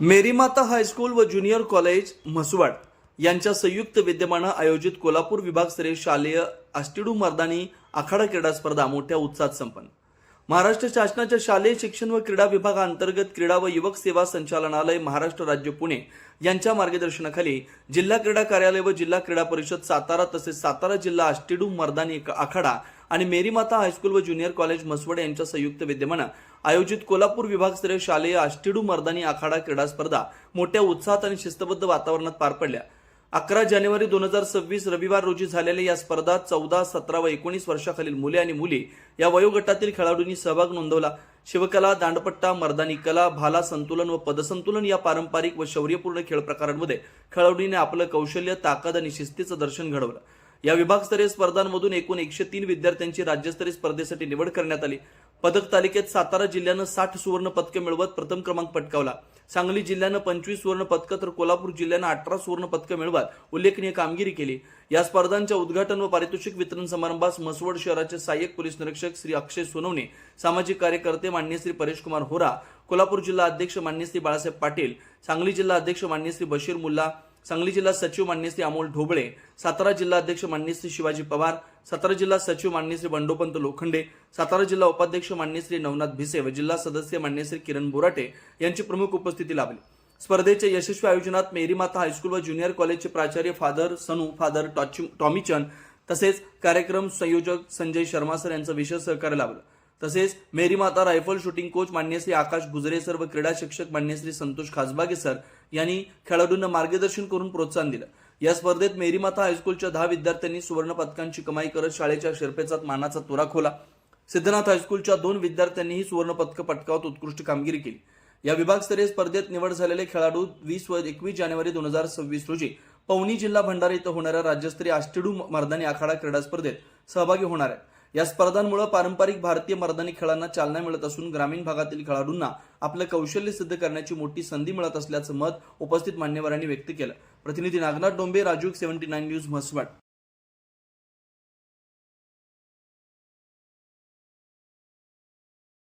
मेरी माता हायस्कूल व junior college Mhaswad यांच्या संयुक्त विद्यमानं आयोजित कोल्हापूर विभागस्तरीय शालेय आष्टीडू मर्दानी आखाडा क्रीडा स्पर्धा मोठ्या उत्साहात संपन्न। महाराष्ट्र शासनाच्या शालेय शिक्षण व क्रीडा विभागाअंतर्गत क्रीडा व युवक सेवा संचालनालय महाराष्ट्र राज्य पुणे यांच्या मार्गदर्शनाखाली जिल्हा क्रीडा कार्यालय व जिल्हा क्रीडा परिषद सातारा तसेच सातारा जिल्हा आष्टीडू मर्दानी आखाडा आणि मेरी माता हायस्कूल व ज्युनियर कॉलेज म्हसवड यांच्या संयुक्त विद्यमानं आयोजित कोल्हापूर विभागस्तरीय शालेय आष्टीडू मर्दानी आखाडा क्रीडा स्पर्धा मोठ्या उत्साहात आणि शिस्तबद्ध वातावरणात पार पडल्या। 11 जानेवारी 2026 रविवार रोजी झालेल्या या स्पर्धात 14, 17 व 19 वर्षाखालील मुले आणि मुली या वयोगटातील खेळाडूंनी सहभाग नोंदवला। शिवकला, दांडपट्टा, मर्दानी कला, भाला संतुलन व पदसंतुलन या पारंपरिक व शौर्यपूर्ण खेळ प्रकारांमध्ये खेळाडूंनी आपलं कौशल्य, ताकद आणि शिस्तीचं दर्शन घडवलं। या विभागस्तरीय स्पर्धांमधून एकूण 103 विद्यार्थ्यांची राज्यस्तरीय स्पर्धेसाठी निवड करण्यात आली। पदक तालिकेत सातारा जिल्ह्यानं 60 सुवर्ण पदके मिळवत प्रथम क्रमांक पटकावला। सांगली जिल्ह्यानं 25 सुवर्ण पदकं तर कोल्हापूर जिल्ह्यानं 18 सुवर्ण पदकं मिळवत उल्लेखनीय कामगिरी केली। या स्पर्धांच्या उद्घाटन व पारितोषिक वितरण समारंभास म्हसवड शहराचे सहाय्यक पोलीस निरीक्षक श्री अक्षय सोनवणे, सामाजिक कार्यकर्ते माननीय श्री परेश कुमार होरा, कोल्हापूर जिल्हा अध्यक्ष माननीय श्री बाळासाहेब पाटील, सांगली जिल्हा अध्यक्ष माननीय श्री बशीर मुल्ला, सांगली जिल्हा सचिव माननीय श्री अमोल ढोबळे, सातारा जिल्हा अध्यक्ष माननीय श्री शिवाजी पवार, सातारा जिल्हा सचिव माननीय श्री बंडोपंत लोखंडे, सातारा जिल्हा उपाध्यक्ष माननीय श्री नवनाथ भिसे व जिल्हा सदस्य माननीय श्री किरण बोराटे यांची प्रमुख उपस्थिती लाभली। स्पर्धेच्या यशस्वी आयोजनात मेरी माता हायस्कूल व ज्युनियर कॉलेजचे प्राचार्य फादर सनू, फादर टॉमीचंद तसेच कार्यक्रम संयोजक संजय शर्मा सर यांचं विशेष सहकार्य लाभलं। तसेच मेरी माता रायफल शूटिंग कोच माननीय श्री आकाश गुजरे सर व क्रीडा शिक्षक माननीय श्री संतोष खासबागे सर यांनी खेळाडूंना मार्गदर्शन करून प्रोत्साहन दिलं। या स्पर्धेत मेरी माता हायस्कूलच्या 10 विद्यार्थ्यांनी सुवर्ण पदकांची कमाई करत शाळेच्या शिरपेचात मानाचा तुरा खोला। सिद्धनाथ हायस्कूलच्या 2 विद्यार्थ्यांनीही सुवर्ण पदक पटकावत उत्कृष्ट कामगिरी केली। या विभागस्तरीय स्पर्धेत निवड झालेले खेळाडू 20 व 21 जानेवारी 2026 रोजी पवनी जिल्हा भंडारा इथं होणाऱ्या राज्यस्तरीय आष्टीडू मर्दानी आखाडा क्रीडा स्पर्धेत सहभागी होणार आहेत। या स्पर्धांमुळे पारंपरिक भारतीय मर्दानी खेळांना चालना मिळत असून ग्रामीण भागातील खेळाडूंना आपलं कौशल्य सिद्ध करण्याची मोठी संधी मिळत असल्याचं मत उपस्थित मान्यवरांनी व्यक्त केलं। प्रतिनिधी नागनाथ डोंबे, राजूक 79 न्यूज म्हसवड।